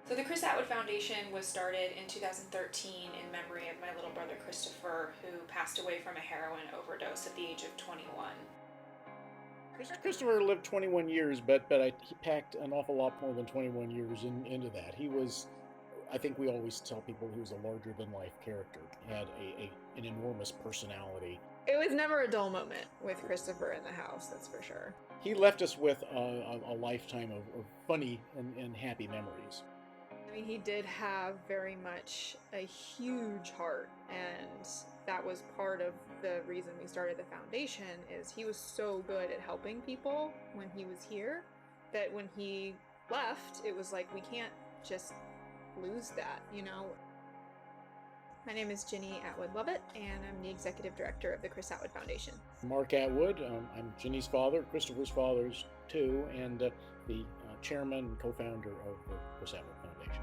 So the Chris Atwood Foundation was started in 2013 in memory of my little brother Christopher, who passed away from a heroin overdose at the age of 21. Christopher lived 21 years, but he packed an awful lot more than 21 years into that. He was, I think we always tell people he was a larger than life character. He had an enormous personality. It was never a dull moment with Christopher in the house, that's for sure. He left us with a lifetime of funny and happy memories. I mean, he did have very much a huge heart, and that was part of the reason we started the foundation. Is he was so good at helping people when he was here that when he left, it was like we can't just lose that, you know. My name is Ginny Atwood Lovett, and I'm the executive director of the Chris Atwood Foundation. Mark Atwood, I'm Ginny's father, Christopher's father's too, and the chairman and co-founder of the Chris Atwood Foundation.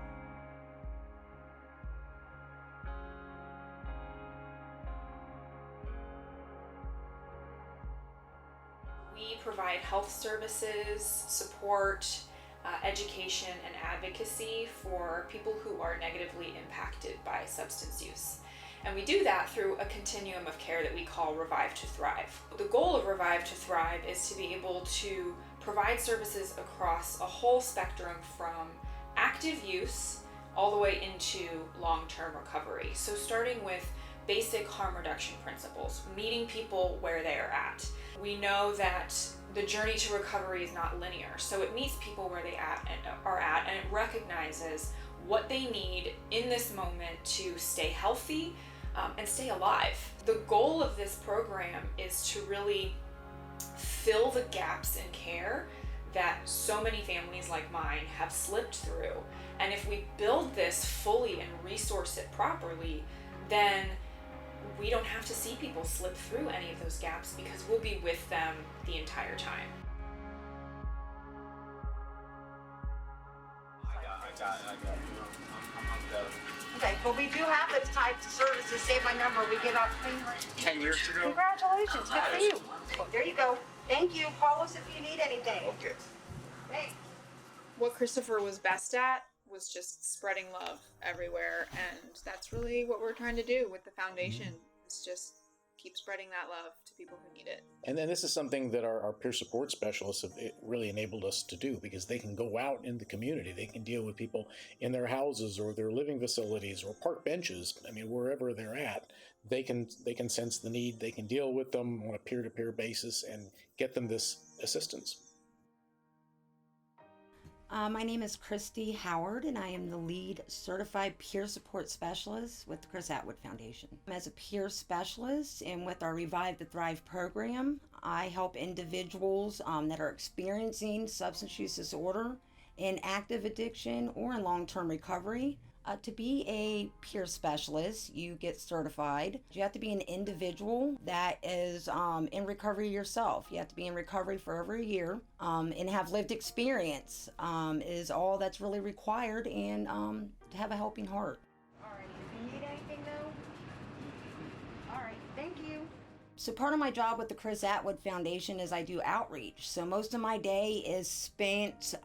We provide health services, support, education, and advocacy for people who are negatively impacted by substance use. And we do that through a continuum of care that we call Revive to Thrive. The goal of Revive to Thrive is to be able to provide services across a whole spectrum from active use all the way into long-term recovery. So starting with basic harm reduction principles, meeting people where they are at. We know that the journey to recovery is not linear, so it meets people where they are at, and it recognizes what they need in this moment to stay healthy and stay alive. The goal of this program is to really fill the gaps in care that so many families like mine have slipped through. And if we build this fully and resource it properly, then we don't have to see people slip through any of those gaps because we'll be with them the entire time. I got it. I'm done. Okay, but we do have the type of services. Save my number. We get out 10 years ago? Congratulations. Good for you. Well, there you go. Thank you. Call us if you need anything. Okay. Thanks. What Christopher was best at was just spreading love everywhere, and that's really what we're trying to do with the foundation, is just keep spreading that love to people who need it. And then this is something that our peer support specialists have really enabled us to do, because they can go out in the community. They can deal with people in their houses or their living facilities or park benches. I mean, wherever they're at, they can sense the need. They can deal with them on a peer-to-peer basis and get them this assistance. My name is Christy Howard, and I am the lead certified peer support specialist with the Chris Atwood Foundation. As a peer specialist and with our Revive to Thrive program, I help individuals that are experiencing substance use disorder, in active addiction, or in long-term recovery. To be a peer specialist, you get certified. You have to be an individual that is in recovery yourself. You have to be in recovery for over a year and have lived experience is all that's really required, and to have a helping heart. All right. If you need anything, though. All right. Thank you. So part of my job with the Chris Atwood Foundation is I do outreach. So most of my day is spent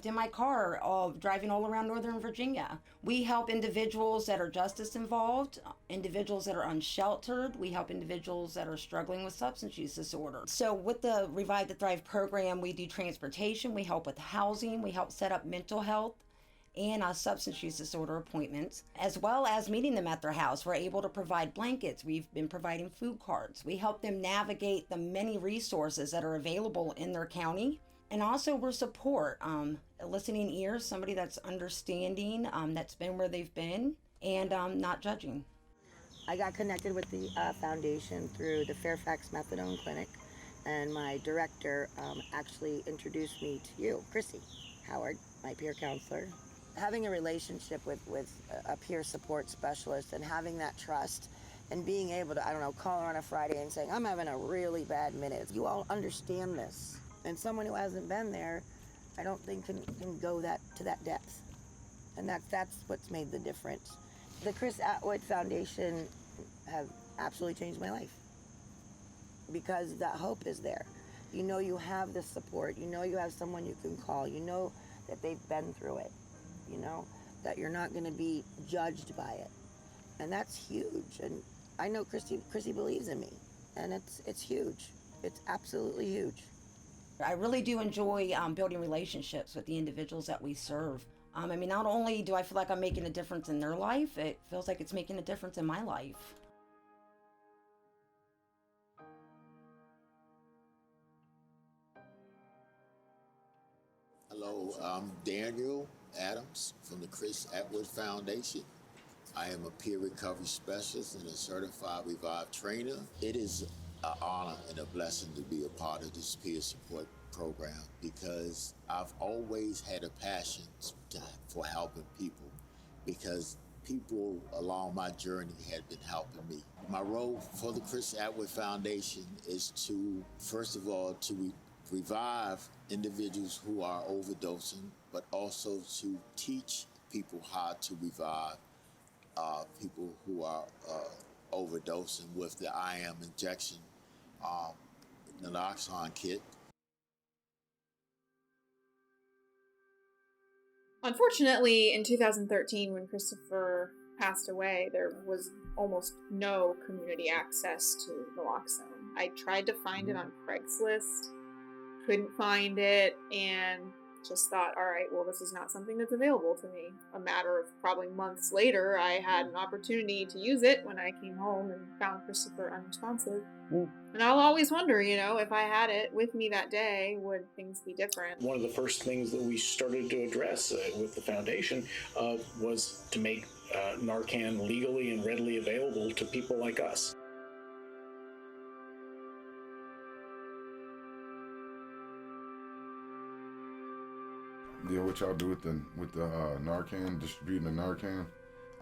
in my car, driving all around Northern Virginia. We help individuals that are justice involved, individuals that are unsheltered. We help individuals that are struggling with substance use disorder. So with the Revive to Thrive program, we do transportation, we help with housing, we help set up mental health and substance use disorder appointments, as well as meeting them at their house. We're able to provide blankets. We've been providing food cards. We help them navigate the many resources that are available in their county. And also we're support, a listening ear, somebody that's understanding, that's been where they've been, and not judging. I got connected with the foundation through the Fairfax Methadone Clinic, and my director actually introduced me to you, Chrissy Howard, my peer counselor. Having a relationship with a peer support specialist and having that trust and being able to, call her on a Friday and saying, I'm having a really bad minute. You all understand this. And someone who hasn't been there, I don't think can go to that depth. And that's what's made the difference. The Chris Atwood Foundation have absolutely changed my life, because that hope is there. You know you have the support. You know you have someone you can call. You know that they've been through it. you know, that you're not going to be judged by it. And that's huge. And I know Chrissy believes in me, and it's huge. It's absolutely huge. I really do enjoy building relationships with the individuals that we serve. I mean, not only do I feel like I'm making a difference in their life, it feels like it's making a difference in my life. Hello, I'm Daniel Adams from the Chris Atwood Foundation. I am a peer recovery specialist and a certified Revive trainer. It is an honor and a blessing to be a part of this peer support program because I've always had a passion for helping people because people along my journey had been helping me. My role for the Chris Atwood Foundation is to, first of all, to revive individuals who are overdosing, but also to teach people how to revive people who are overdosing with the IM injection naloxone kit. Unfortunately, in 2013, when Christopher passed away, there was almost no community access to naloxone. I tried to find it on Craigslist, couldn't find it, and just thought, all right, well, this is not something that's available to me. A matter of probably months later, I had an opportunity to use it when I came home and found Christopher unresponsive. And I'll always wonder, you know, if I had it with me that day, would things be different? One of the first things that we started to address with the foundation was to make Narcan legally and readily available to people like us. Yeah, what y'all do with the Narcan, distributing the Narcan?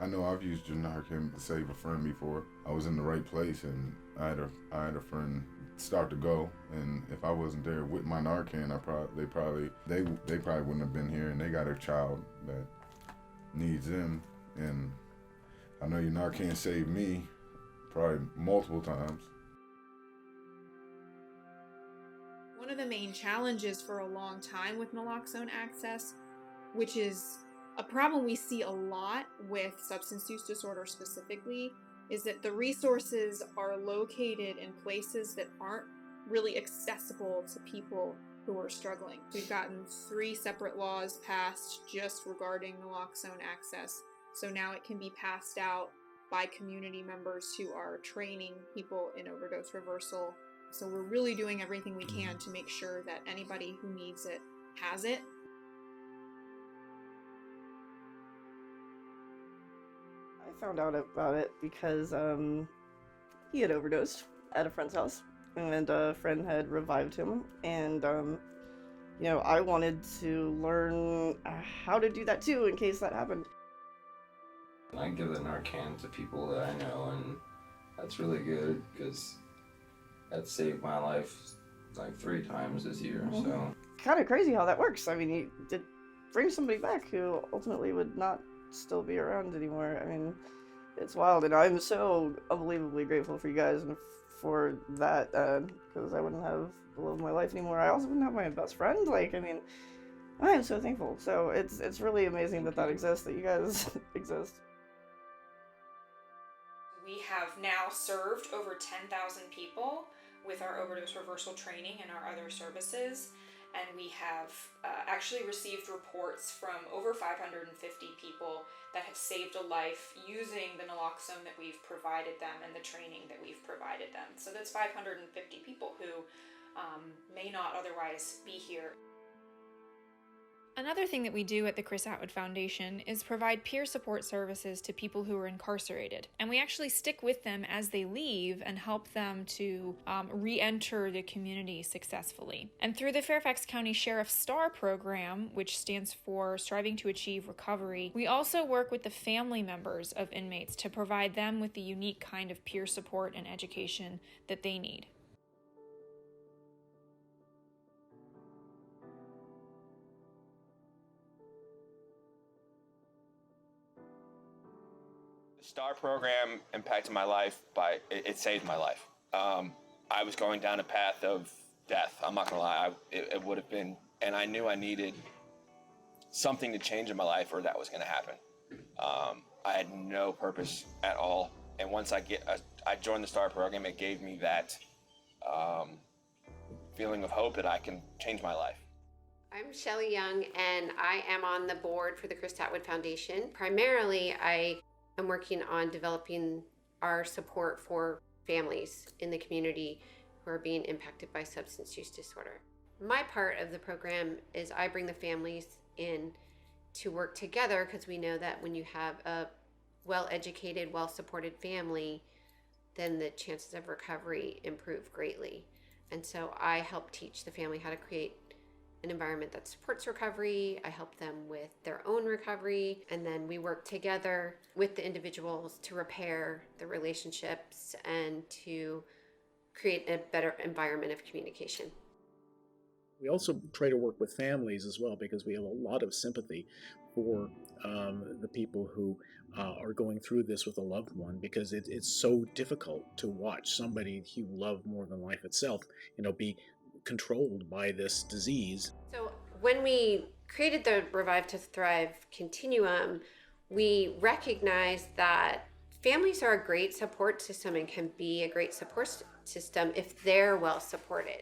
I know I've used your Narcan to save a friend before. I was in the right place, and I had a friend start to go, and if I wasn't there with my Narcan, they probably wouldn't have been here, and they got a child that needs them, and I know your Narcan saved me probably multiple times. One of the main challenges for a long time with naloxone access, which is a problem we see a lot with substance use disorder specifically, is that the resources are located in places that aren't really accessible to people who are struggling. We've gotten 3 separate laws passed just regarding naloxone access, so now it can be passed out by community members who are training people in overdose reversal. So we're really doing everything we can to make sure that anybody who needs it has it. I found out about it because he had overdosed at a friend's house, and a friend had revived him, and you know, I wanted to learn how to do that too in case that happened. I give the Narcan to people that I know, and that's really good because that saved my life like 3 times this year. So Kind of crazy how that works. I mean, he did bring somebody back who ultimately would not still be around anymore. I mean, it's wild, and I'm so unbelievably grateful for you guys and for that, because I wouldn't have the love of my life anymore. I also wouldn't have my best friend. Like, I mean, I am so thankful. So it's really amazing that exists, that you guys exist. We have now served over 10,000 people with our overdose reversal training and our other services, and we have actually received reports from over 550 people that have saved a life using the naloxone that we've provided them and the training that we've provided them. So that's 550 people who may not otherwise be here. Another thing that we do at the Chris Atwood Foundation is provide peer support services to people who are incarcerated. And we actually stick with them as they leave and help them to re-enter the community successfully. And through the Fairfax County Sheriff's STAR program, which stands for Striving to Achieve Recovery, we also work with the family members of inmates to provide them with the unique kind of peer support and education that they need. The STAR program impacted my life it saved my life. I was going down a path of death. I'm not gonna lie, it would have been, and I knew I needed something to change in my life or that was going to happen. I had no purpose at all. And once I joined the STAR program, it gave me that feeling of hope that I can change my life. I'm Shelley Young, and I am on the board for the Chris Atwood Foundation. Primarily, I am working on developing our support for families in the community who are being impacted by substance use disorder. My part of the program is I bring the families in to work together, because we know that when you have a well-educated, well-supported family, then the chances of recovery improve greatly. And so I help teach the family how to create an environment that supports recovery. I help them with their own recovery, and then we work together with the individuals to repair the relationships and to create a better environment of communication. We also try to work with families as well, because we have a lot of sympathy for the people who are going through this with a loved one, because it's so difficult to watch somebody you love more than life itself, be controlled by this disease. So when we created the Revive to Thrive continuum, we recognized that families are a great support system and can be a great support system if they're well supported.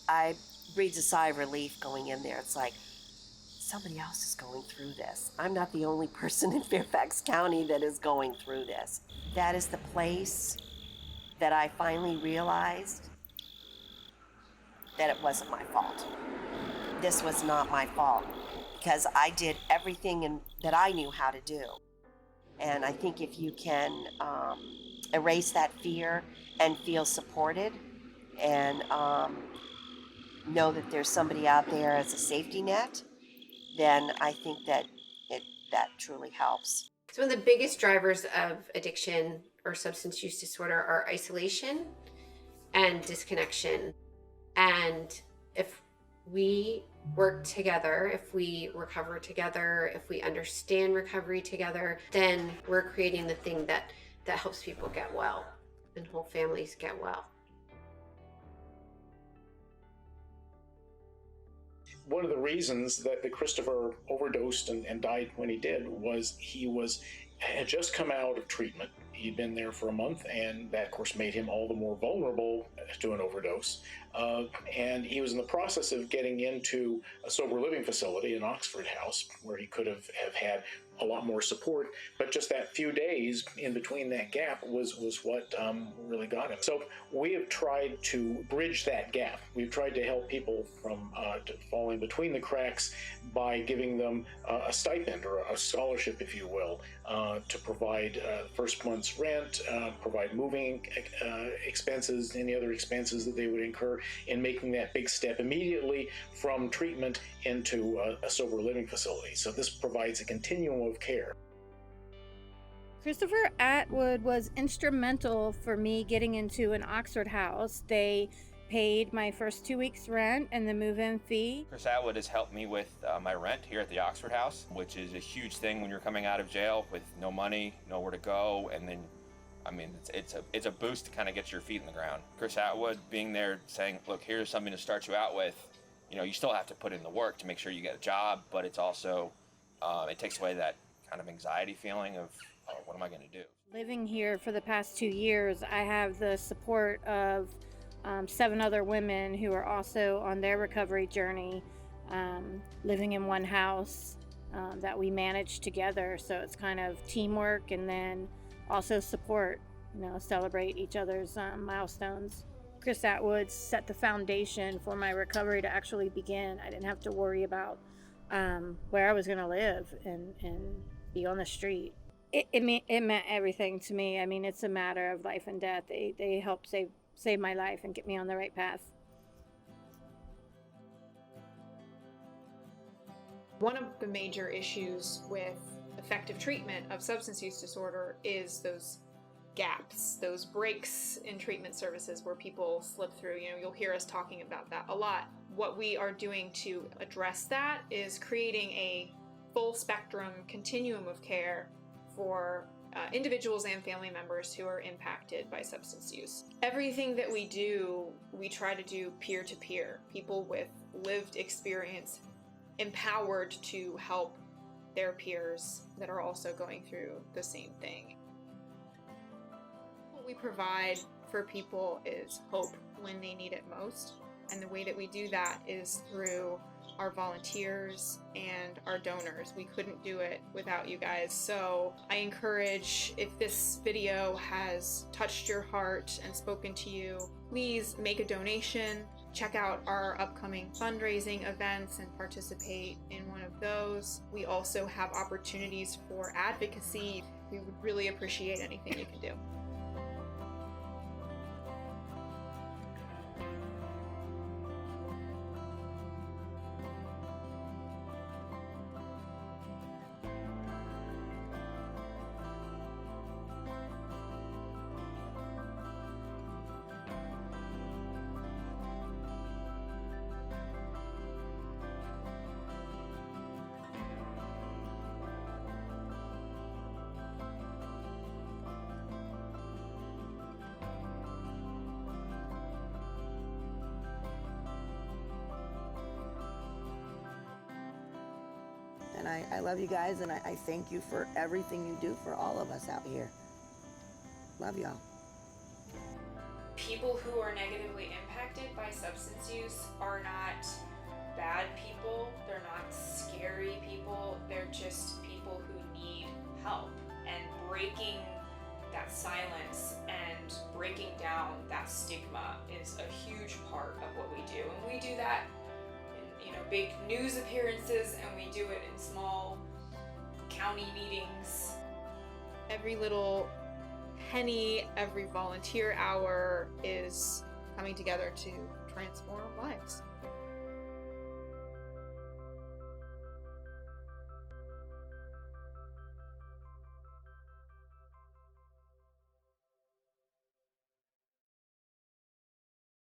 I breathed a sigh of relief going in there. It's like, somebody else is going through this. I'm not the only person in Fairfax County that is going through this. That is the place that I finally realized that it wasn't my fault. This was not my fault, because I did everything that I knew how to do. And I think if you can erase that fear and feel supported and know that there's somebody out there as a safety net, then I think that that truly helps. So one of the biggest drivers of addiction or substance use disorder are isolation and disconnection. And if we work together, if we recover together, if we understand recovery together, then we're creating the thing that helps people get well and whole families get well. One of the reasons that Christopher overdosed and died when he did was he had just come out of treatment. He'd been there for a month, and that, of course, made him all the more vulnerable to an overdose. And he was in the process of getting into a sober living facility, an Oxford house, where he could have had a lot more support. But just that few days in between that gap was what really got him. So we have tried to bridge that gap. We've tried to help people from falling between the cracks by giving them a stipend or a scholarship, if you will, to provide first month's rent, provide moving expenses, any other expenses that they would incur in making that big step immediately from treatment into a sober living facility. So this provides a continuum of care. Christopher Atwood was instrumental for me getting into an Oxford house. They paid my first 2 weeks rent and the move-in fee. Chris Atwood has helped me with my rent here at the Oxford house, which is a huge thing when you're coming out of jail with no money, nowhere to go, and then it's a boost to kind of get your feet in the ground. Chris Atwood being there saying, look, here's something to start you out with. You still have to put in the work to make sure you get a job, but it's also, it takes away that kind of anxiety feeling of, what am I going to do? Living here for the past 2 years, I have the support of 7 other women who are also on their recovery journey, living in one house that we manage together. So it's kind of teamwork, and then also support, celebrate each other's milestones. Chris Atwood set the foundation for my recovery to actually begin. I didn't have to worry about where I was going to live and be on the street. It meant everything to me. I mean, it's a matter of life and death. They helped save my life and get me on the right path. One of the major issues with effective treatment of substance use disorder is those gaps, those breaks in treatment services where people slip through. You'll hear us talking about that a lot. What we are doing to address that is creating a full spectrum continuum of care for individuals and family members who are impacted by substance use. Everything that we do, we try to do peer-to-peer. People with lived experience empowered to help their peers that are also going through the same thing. What we provide for people is hope when they need it most. And the way that we do that is through our volunteers and our donors. We couldn't do it without you guys. So I encourage, if this video has touched your heart and spoken to you, please make a donation. Check out our upcoming fundraising events and participate in one of those. We also have opportunities for advocacy. We would really appreciate anything you can do. And I love you guys, and I thank you for everything you do for all of us out here. Love y'all. People who are negatively impacted by substance use are not bad people, they're not scary people, they're just people who need help. And breaking that silence and breaking down that stigma is a huge part of what we do. And we do that in big news appearances, and we do it in small county meetings. Every little penny, every volunteer hour is coming together to transform lives.